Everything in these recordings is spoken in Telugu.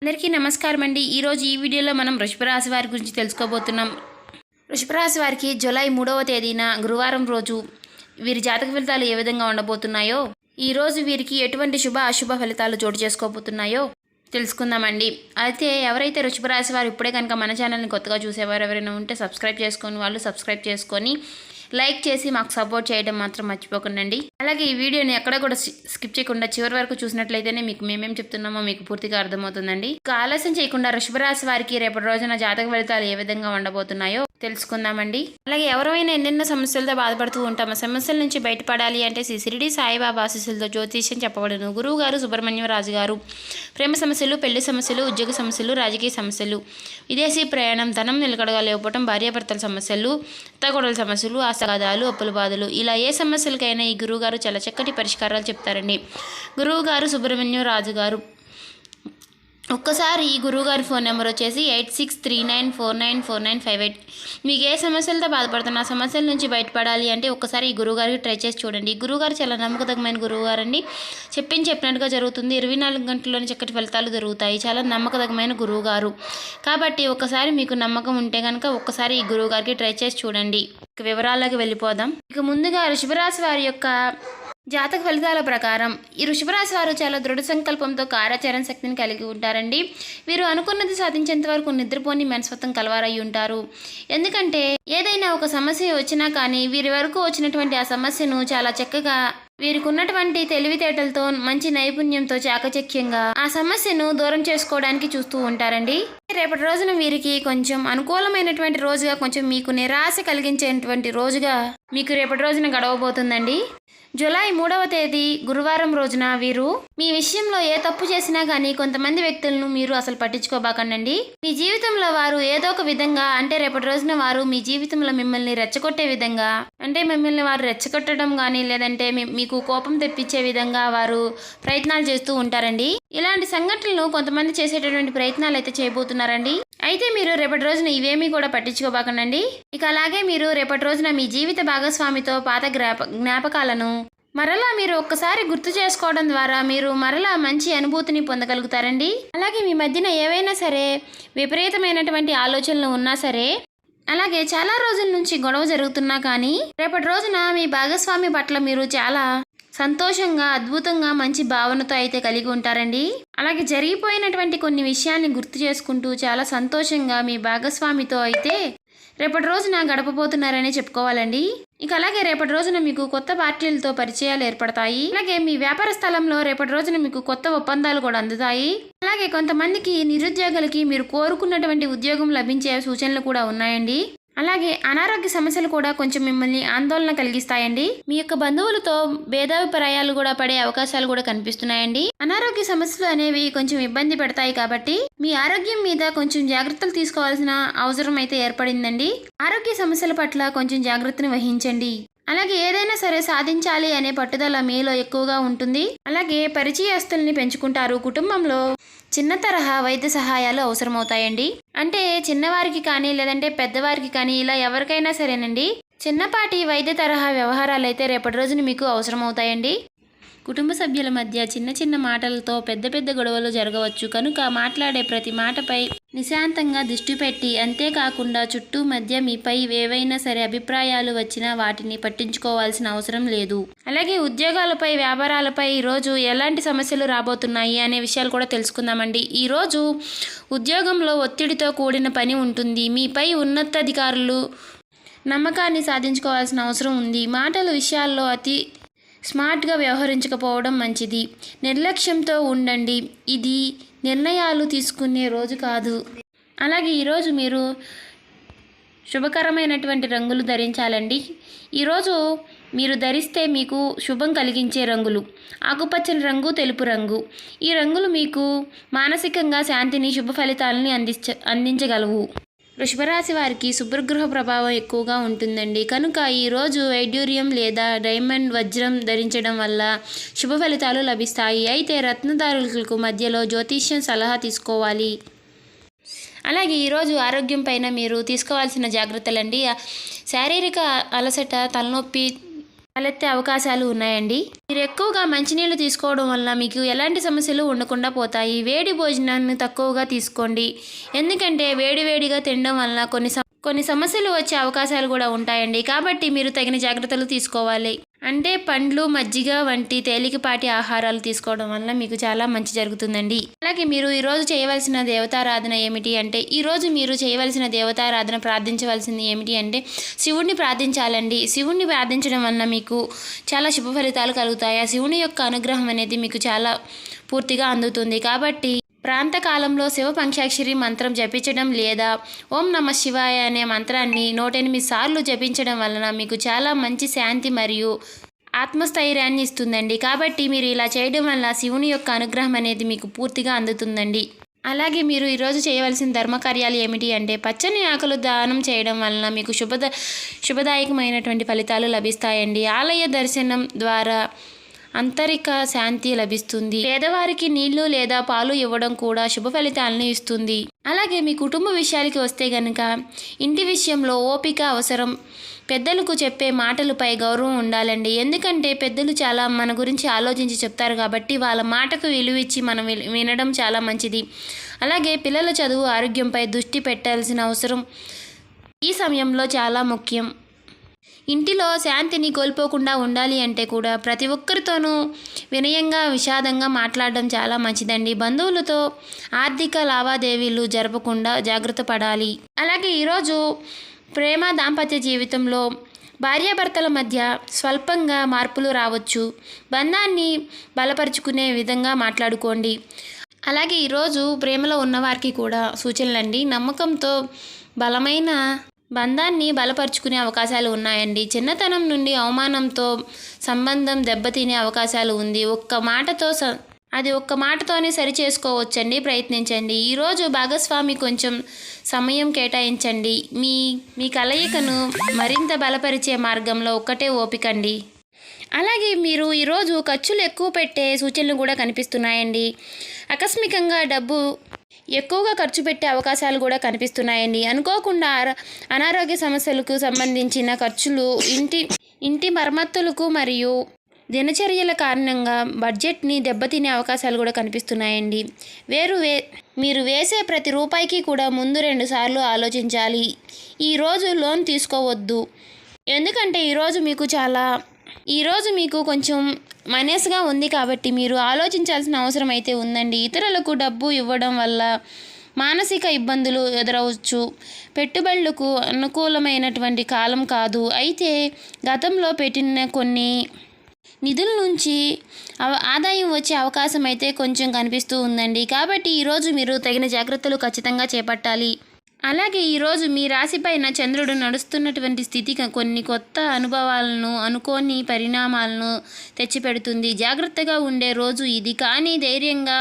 అందరికీ నమస్కారం అండి. ఈరోజు ఈ వీడియోలో మనం వృషభ రాశి వారి గురించి తెలుసుకోబోతున్నాం. వృషభ రాశి వారికి జూలై 3వ తేదీన గురువారం రోజు వీరి జాతక ఫలితాలు ఏ విధంగా ఉండబోతున్నాయో, ఈరోజు వీరికి ఎటువంటి శుభ అశుభ ఫలితాలు చోటు చేసుకోబోతున్నాయో తెలుసుకుందామండి. అయితే ఎవరైతే వృషభ రాశి వారు ఇప్పుడే కనుక మన ఛానల్ని కొత్తగా చూసేవారు ఎవరైనా ఉంటే సబ్స్క్రైబ్ చేసుకొని వాళ్ళు సబ్స్క్రైబ్ చేసుకొని లైక్ చేసి మాకు సపోర్ట్ చేయడం మాత్రం మర్చిపోకండి. అలాగే ఈ వీడియోని ఎక్కడ కూడా స్కిప్ చేయకుండా చివరి వరకు చూసినట్లయితేనే మీకు మేమేం చెప్తున్నామో మీకు పూర్తిగా అర్థమవుతుందండి. ఇక ఆలస్యం చేయకుండా వృషభ రాశి వారికి రేపటి రోజున జాతక ఫలితాలు ఏ విధంగా ఉండబోతున్నాయో తెలుసుకుందామండి. అలాగే ఎవరైనా ఎన్నెన్నో సమస్యలతో బాధపడుతూ ఉంటాం. సమస్యల నుంచి బయటపడాలి అంటే శ్రీ షిరిడి సాయిబాబా ఆశీస్సులతో జ్యోతిష్యం చెప్పబడును. గురువు గారు సుబ్రహ్మణ్యం రాజు గారు. ప్రేమ సమస్యలు, పెళ్లి సమస్యలు, ఉద్యోగ సమస్యలు, రాజకీయ సమస్యలు, విదేశీ ప్రయాణం, ధనం నిలకడగా లేకపోవడం, భార్యాభర్తల సమస్యలు, అత్తగొడల సమస్యలు, ఆస్తగాదాలు, అప్పుల బాధలు, ఇలా ఏ సమస్యలకైనా ఈ గురువు గారు చాలా చక్కటి పరిష్కారాలు చెప్తారండి. గురువు గారు సుబ్రహ్మణ్యం రాజు గారు. ఒక్కసారి ఈ గురువుగారి ఫోన్ నెంబర్ వచ్చేసి 8639494958. మీకు ఏ సమస్యలతో బాధపడుతున్న సమస్యల నుంచి బయటపడాలి అంటే ఒక్కసారి ఈ గురువుగారికి ట్రై చేసి చూడండి. ఈ గురువుగారు చాలా నమ్మకతమైన గురువుగారండి. చెప్పినట్టుగా జరుగుతుంది. 24 గంటల్లోనే చక్కటి ఫలితాలు జరుగుతాయి. చాలా నమ్మకతమైన గురువుగారు కాబట్టి ఒకసారి మీకు నమ్మకం ఉంటే కనుక ఒక్కసారి ఈ గురువుగారికి ట్రై చేసి చూడండి. వివరాల్లోకి వెళ్ళిపోదాం. ఇక ముందుగా వృషభరాశి వారి యొక్క జాతక ఫలితాల ప్రకారం ఈ వృషభరాశి వారు చాలా దృఢ సంకల్పంతో కార్యాచరణ శక్తిని కలిగి ఉంటారండి. వీరు అనుకున్నది సాధించేంత వరకు నిద్రపోని మనస్తత్వం కలవారై ఉంటారు. ఎందుకంటే ఏదైనా ఒక సమస్య వచ్చినా కానీ వీరి వరకు వచ్చినటువంటి ఆ సమస్యను చాలా చక్కగా వీరికి ఉన్నటువంటి తెలివితేటలతో మంచి నైపుణ్యంతో చాకచక్యంగా ఆ సమస్యను దూరం చేసుకోవడానికి చూస్తూ ఉంటారండి. రేపటి రోజున వీరికి కొంచెం అనుకూలమైనటువంటి రోజుగా, కొంచెం మీకు నిరాశ కలిగించేటువంటి రోజుగా మీకు రేపటి రోజున గడవబోతుందండి. జూలై 3వ తేదీ గురువారం రోజున వీరు మీ విషయంలో ఏ తప్పు చేసినా కానీ కొంతమంది వ్యక్తులను మీరు అసలు పట్టించుకోబాకండి. మీ జీవితంలో వారు ఏదో ఒక విధంగా అంటే రేపటి రోజున వారు మీ జీవితంలో మిమ్మల్ని రెచ్చగొట్టే విధంగా, అంటే మిమ్మల్ని వారు రెచ్చగొట్టడం కానీ లేదంటే మీకు కోపం తెప్పించే విధంగా వారు ప్రయత్నాలు చేస్తూ ఉంటారండి. ఇలాంటి సంఘటనలు కొంతమంది చేసేటటువంటి ప్రయత్నాలు అయితే చేయబోతున్నారండి. అయితే మీరు రేపటి రోజున ఇవేమీ కూడా పట్టించుకోబాకండి. ఇక అలాగే మీరు రేపటి రోజున మీ జీవిత భాగస్వామితో పాత జ్ఞాపకాలను మరలా మీరు ఒక్కసారి గుర్తు చేసుకోవడం ద్వారా మీరు మరలా మంచి అనుభూతిని పొందగలుగుతారండి. అలాగే మీ మధ్యన ఏవైనా సరే విపరీతమైనటువంటి ఆలోచనలు ఉన్నా సరే, అలాగే చాలా రోజుల నుంచి గొడవ జరుగుతున్నా కానీ రేపటి రోజున మీ భాగస్వామి పట్ల మీరు చాలా సంతోషంగా, అద్భుతంగా, మంచి భావనతో అయితే కలిగి ఉంటారండి. అలాగే జరిగిపోయినటువంటి కొన్ని విషయాన్ని గుర్తు చేసుకుంటూ చాలా సంతోషంగా మీ భాగస్వామితో అయితే రేపటి రోజున గడపబోతున్నారని చెప్పుకోవాలండి. ఇక అలాగే రేపటి రోజున మీకు కొత్త పార్టీలతో పరిచయాలు ఏర్పడతాయి. అలాగే మీ వ్యాపార స్థలంలో రేపటి రోజున మీకు కొత్త ఒప్పందాలు కూడా అందుతాయి. అలాగే కొంతమందికి నిరుద్యోగులకి మీరు కోరుకున్నటువంటి ఉద్యోగం లభించే సూచనలు కూడా ఉన్నాయండి. అలాగే అనారోగ్య సమస్యలు కూడా కొంచెం మిమ్మల్ని ఆందోళన కలిగిస్తాయండి. మీ యొక్క బంధువులతో భేదాభిప్రాయాలు కూడా పడే అవకాశాలు కూడా కనిపిస్తున్నాయండి. అనారోగ్య సమస్యలు అనేవి కొంచెం ఇబ్బంది పెడతాయి కాబట్టి మీ ఆరోగ్యం మీద కొంచెం జాగ్రత్తలు తీసుకోవాల్సిన అవసరం అయితే ఏర్పడిందండి. ఆరోగ్య సమస్యల పట్ల కొంచెం జాగ్రత్తని వహించండి. అలాగే ఏదైనా సరే సాధించాలి అనే పట్టుదల మీలో ఎక్కువగా ఉంటుంది. అలాగే పరిచయస్తుల్ని పెంచుకుంటారు. కుటుంబంలో చిన్న తరహా వైద్య సహాయాలు అవసరమవుతాయండి. అంటే చిన్నవారికి కానీ లేదంటే పెద్దవారికి కానీ ఇలా ఎవరికైనా సరేనండి, చిన్నపాటి వైద్య తరహా వ్యవహారాలు అయితే రేపటి రోజున మీకు అవసరమవుతాయండి. కుటుంబ సభ్యుల మధ్య చిన్న చిన్న మాటలతో పెద్ద పెద్ద గొడవలు జరగవచ్చు. కనుక మాట్లాడే ప్రతి మాటపై నిశాంతంగా దృష్టి పెట్టి, అంతేకాకుండా చుట్టూ మధ్య మీపై ఏవైనా సరే అభిప్రాయాలు వచ్చినా వాటిని పట్టించుకోవాల్సిన అవసరం లేదు. అలాగే ఉద్యోగాలపై, వ్యాపారాలపై ఈరోజు ఎలాంటి సమస్యలు రాబోతున్నాయి అనే విషయాలు కూడా తెలుసుకుందామండి. ఈరోజు ఉద్యోగంలో ఒత్తిడితో కూడిన పని ఉంటుంది. మీపై ఉన్నతాధికారులు నమ్మకాన్ని సాధించుకోవాల్సిన అవసరం ఉంది. మాటల విషయాల్లో అతి స్మార్ట్గా వ్యవహరించకపోవడం మంచిది. నిర్లక్ష్యంతో ఉండండి. ఇది నిర్ణయాలు తీసుకునే రోజు కాదు. అలాగే ఈరోజు మీరు శుభకరమైనటువంటి రంగులు ధరించాలండి. ఈరోజు మీరు ధరిస్తే మీకు శుభం కలిగించే రంగులు ఆకుపచ్చని రంగు, తెలుపు రంగు. ఈ రంగులు మీకు మానసికంగా శాంతిని, శుభ ఫలితాలని అందించగలవు. వృషభరాశి వారికి శుభ్రగృహ ప్రభావం ఎక్కువగా ఉంటుందండి. కనుక ఈరోజు వైడ్యూర్యం లేదా డైమండ్, వజ్రం ధరించడం వల్ల శుభ ఫలితాలు లభిస్తాయి. అయితే రత్నదారులకు మధ్యలో జ్యోతిష్యం సలహా తీసుకోవాలి. అలాగే ఈరోజు ఆరోగ్యం పైన మీరు తీసుకోవాల్సిన జాగ్రత్తలండి. శారీరక అలసట, తలనొప్పి, తలెత్తే అవకాశాలు ఉన్నాయండి. మీరు ఎక్కువగా మంచినీళ్ళు తీసుకోవడం వల్ల మీకు ఎలాంటి సమస్యలు ఉండకుండా పోతాయి. వేడి భోజనాన్ని తక్కువగా తీసుకోండి. ఎందుకంటే వేడివేడిగా తినడం వల్ల కొన్ని సమస్యలు వచ్చే అవకాశాలు కూడా ఉంటాయండి. కాబట్టి మీరు తగిన జాగ్రత్తలు తీసుకోవాలి. అంటే పండ్లు, మజ్జిగ వంటి తేలికపాటి ఆహారాలు తీసుకోవడం వల్ల మీకు చాలా మంచి జరుగుతుందండి. అలాగే మీరు ఈరోజు చేయవలసిన దేవతారాధన ఏమిటి అంటే, ఈరోజు మీరు చేయవలసిన దేవతారాధన ప్రార్థించవలసింది ఏమిటి అంటే శివుణ్ణి ప్రార్థించాలండి. శివుణ్ణి ప్రార్థించడం వల్ల మీకు చాలా శుభ ఫలితాలు కలుగుతాయి. ఆ శివుని యొక్క అనుగ్రహం అనేది మీకు చాలా పూర్తిగా అందుతుంది. కాబట్టి ప్రాంతకాలంలో శివ పంచాక్షరి మంత్రం జపించడం లేదా ఓం నమ శివాయ అనే మంత్రాన్ని 108 సార్లు జపించడం వలన మీకు చాలా మంచి శాంతి మరియు ఆత్మస్థైర్యాన్ని ఇస్తుందండి. కాబట్టి మీరు ఇలా చేయడం వల్ల శివుని యొక్క అనుగ్రహం అనేది మీకు పూర్తిగా అందుతుందండి. అలాగే మీరు ఈరోజు చేయవలసిన ధర్మకార్యాలు ఏమిటి అంటే పచ్చని ఆకులు దానం చేయడం వలన మీకు శుభదాయకమైనటువంటి ఫలితాలు లభిస్తాయండి. ఆలయ దర్శనం ద్వారా అంతరిక శాంతి లభిస్తుంది. పేదవారికి నీళ్లు లేదా పాలు ఇవ్వడం కూడా శుభ ఫలితాలను ఇస్తుంది. అలాగే మీ కుటుంబ విషయాలకి వస్తే గనుక ఇంటి విషయంలో ఓపిక అవసరం. పెద్దలకు చెప్పే మాటలపై గౌరవం ఉండాలండి. ఎందుకంటే పెద్దలు చాలా మన గురించి ఆలోచించి చెప్తారు కాబట్టి వాళ్ళ మాటకు విలువ ఇచ్చి మనం వినడం చాలా మంచిది. అలాగే పిల్లల చదువు, ఆరోగ్యంపై దృష్టి పెట్టాల్సిన అవసరం ఈ సమయంలో చాలా ముఖ్యం. ఇంటిలో శాంతిని కోల్పోకుండా ఉండాలి అంటే కూడా ప్రతి ఒక్కరితోనూ వినయంగా, విషాదంగా మాట్లాడడం చాలా మంచిదండి. బంధువులతో ఆర్థిక లావాదేవీలు జరపకుండా జాగ్రత్త పడాలి. అలాగే ఈరోజు ప్రేమ, దాంపత్య జీవితంలో భార్యాభర్తల మధ్య స్వల్పంగా మార్పులు రావచ్చు. బంధాన్ని బలపరుచుకునే విధంగా మాట్లాడుకోండి. అలాగే ఈరోజు ప్రేమలో ఉన్నవారికి కూడా సూచనలండి. నమ్మకంతో బలమైన బంధాన్ని బలపరుచుకునే అవకాశాలు ఉన్నాయండి. చిన్నతనం నుండి అవమానంతో సంబంధం దెబ్బతినే అవకాశాలు ఉంది. ఒక్క మాటతోనే సరి చేసుకోవచ్చండి. ప్రయత్నించండి. ఈరోజు భాగస్వామి కొంచెం సమయం కేటాయించండి. మీ కలయికను మరింత బలపరిచే మార్గంలో ఒక్కటే ఓపికండి. అలాగే మీరు ఈరోజు ఖర్చులు ఎక్కువ పెట్టే సూచనలు కూడా కనిపిస్తున్నాయండి. ఆకస్మికంగా డబ్బు ఎక్కువగా ఖర్చు పెట్టే అవకాశాలు కూడా కనిపిస్తున్నాయండి. అనుకోకుండా అనారోగ్య సమస్యలకు సంబంధించిన ఖర్చులు, ఇంటి మరమ్మతులకు మరియు దినచర్యల కారణంగా బడ్జెట్ని దెబ్బతినే అవకాశాలు కూడా కనిపిస్తున్నాయండి. మీరు వేసే ప్రతి రూపాయికి కూడా ముందు 2 సార్లు ఆలోచించాలి. ఈరోజు లోన్ తీసుకోవద్దు. ఎందుకంటే ఈరోజు మీకు కొంచెం మైనస్గా ఉంది కాబట్టి మీరు ఆలోచించాల్సిన అవసరం అయితే ఉందండి. ఇతరులకు డబ్బు ఇవ్వడం వల్ల మానసిక ఇబ్బందులు ఎదురవచ్చు. పెట్టుబడులకు అనుకూలమైనటువంటి కాలం కాదు. అయితే గతంలో పెట్టిన కొన్ని నిధుల నుంచి ఆదాయం వచ్చే అవకాశం అయితే కొంచెం కనిపిస్తూ ఉందండి. కాబట్టి ఈరోజు మీరు తగిన జాగ్రత్తలు ఖచ్చితంగా చేపట్టాలి. అలాగే ఈరోజు మీ రాశిపైన చంద్రుడు నడుస్తున్నటువంటి స్థితి కొన్ని కొత్త అనుభవాలను, అనుకోని పరిణామాలను తెచ్చిపెడుతుంది. జాగ్రత్తగా ఉండే రోజు ఇది. కానీ ధైర్యంగా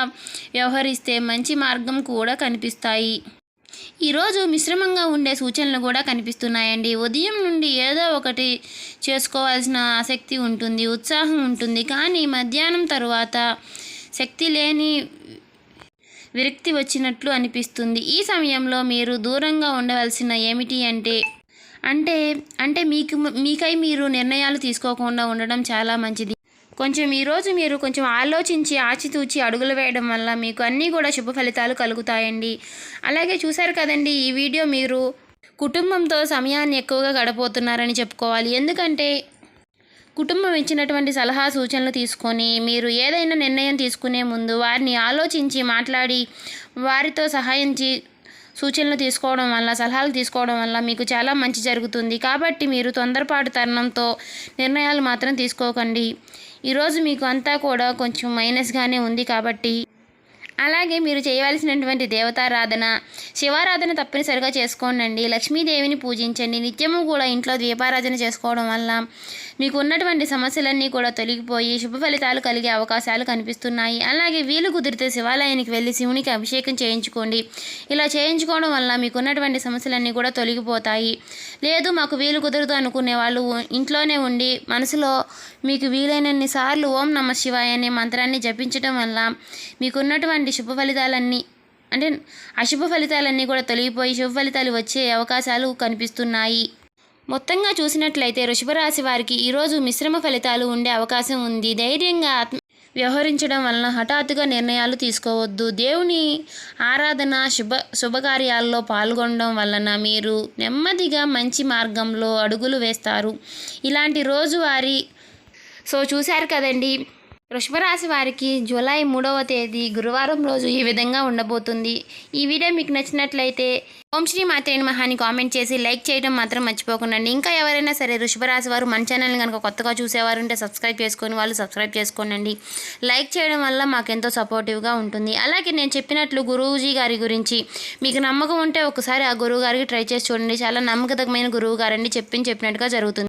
వ్యవహరిస్తే మంచి మార్గం కూడా కనిపిస్తాయి. ఈరోజు మిశ్రమంగా ఉండే సూచనలు కూడా కనిపిస్తున్నాయండి. ఉదయం నుండి ఏదో ఒకటి చేసుకోవాల్సిన ఆసక్తి ఉంటుంది, ఉత్సాహం ఉంటుంది. కానీ మధ్యాహ్నం తర్వాత శక్తి లేని విరక్తి వచ్చినట్లు అనిపిస్తుంది. ఈ సమయంలో మీరు దూరంగా ఉండవలసిన ఏమిటి అంటే మీకై మీరు నిర్ణయాలు తీసుకోకుండా ఉండడం చాలా మంచిది. ఈరోజు మీరు కొంచెం ఆలోచించి ఆచితూచి అడుగులు వేయడం వల్ల మీకు అన్నీ కూడా శుభ ఫలితాలు కలుగుతాయండి. అలాగే చూశారు కదండి, ఈ వీడియో మీరు కుటుంబంతో సమయాన్ని ఎక్కువగా గడపబోతున్నారని చెప్పుకోవాలి. ఎందుకంటే కుటుంబం ఇచ్చినటువంటి సలహా సూచనలు తీసుకొని మీరు ఏదైనా నిర్ణయం తీసుకునే ముందు వారిని ఆలోచించి మాట్లాడి వారితో సూచనలు తీసుకోవడం వల్ల, సలహాలు తీసుకోవడం వల్ల మీకు చాలా మంచి జరుగుతుంది. కాబట్టి మీరు తొందరపాటు తరుణంతో నిర్ణయాలు మాత్రం తీసుకోకండి. ఈరోజు మీకు అంతా కూడా కొంచెం మైనస్గానే ఉంది. కాబట్టి అలాగే మీరు చేయవలసినటువంటి దేవతారాధన, శివారాధన తప్పనిసరిగా చేసుకోండి. లక్ష్మీదేవిని పూజించండి. నిత్యము కూడా ఇంట్లో దీపారాధన చేసుకోవడం వల్ల మీకు ఉన్నటువంటి సమస్యలన్నీ కూడా తొలగిపోయి శుభ ఫలితాలు కలిగే అవకాశాలు కనిపిస్తున్నాయి. అలాగే వీలు కుదిరితే శివాలయానికి వెళ్ళి శివునికి అభిషేకం చేయించుకోండి. ఇలా చేయించుకోవడం వల్ల మీకు ఉన్నటువంటి సమస్యలన్నీ కూడా తొలగిపోతాయి. లేదు మాకు వీలు కుదరదు అనుకునే వాళ్ళు ఇంట్లోనే ఉండి మనసులో మీకు వీలైనన్ని సార్లు ఓం నమ శివాయ అనే మంత్రాన్ని జపించడం వల్ల మీకున్నటువంటి అశుభ ఫలితాలన్నీ కూడా తొలగిపోయి శుభ ఫలితాలు వచ్చే అవకాశాలు కనిపిస్తున్నాయి. మొత్తంగా చూసినట్లయితే వృషభ రాశి వారికి ఈరోజు మిశ్రమ ఫలితాలు ఉండే అవకాశం ఉంది. ధైర్యంగా వ్యవహరించడం వలన హఠాత్తుగా నిర్ణయాలు తీసుకోవద్దు. దేవుని ఆరాధన శుభకార్యాల్లో పాల్గొనడం వలన మీరు నెమ్మదిగా మంచి మార్గంలో అడుగులు వేస్తారు. ఇలాంటి రోజువారీ చూశారు కదండి, వృషభ రాశి వారికి జూలై 3వ తేదీ గురువారం రోజు ఈ విధంగా ఉండబోతుంది. ఈ వీడియో మీకు నచ్చినట్లయితే ఓం శ్రీ మాత్రే నమః అని కామెంట్ చేసి లైక్ చేయడం మాత్రం మర్చిపోకండి. ఇంకా ఎవరైనా సరే వృషభ రాశి వారు మన ఛానల్ని కనుక కొత్తగా చూసేవారు ఉంటే సబ్స్క్రైబ్ చేసుకొని వాళ్ళు సబ్స్క్రైబ్ చేసుకోండి. లైక్ చేయడం వల్ల మాకెంతో సపోర్టివ్గా ఉంటుంది. అలాగే నేను చెప్పినట్లు గురూజీ గారి గురించి మీకు నమ్మకం ఉంటే ఒకసారి ఆ గురువు గారికి ట్రై చేసి చూడండి. చాలా నమ్మకమైన గురువు గారండి, చెప్పినట్టుగా జరుగుతుంది.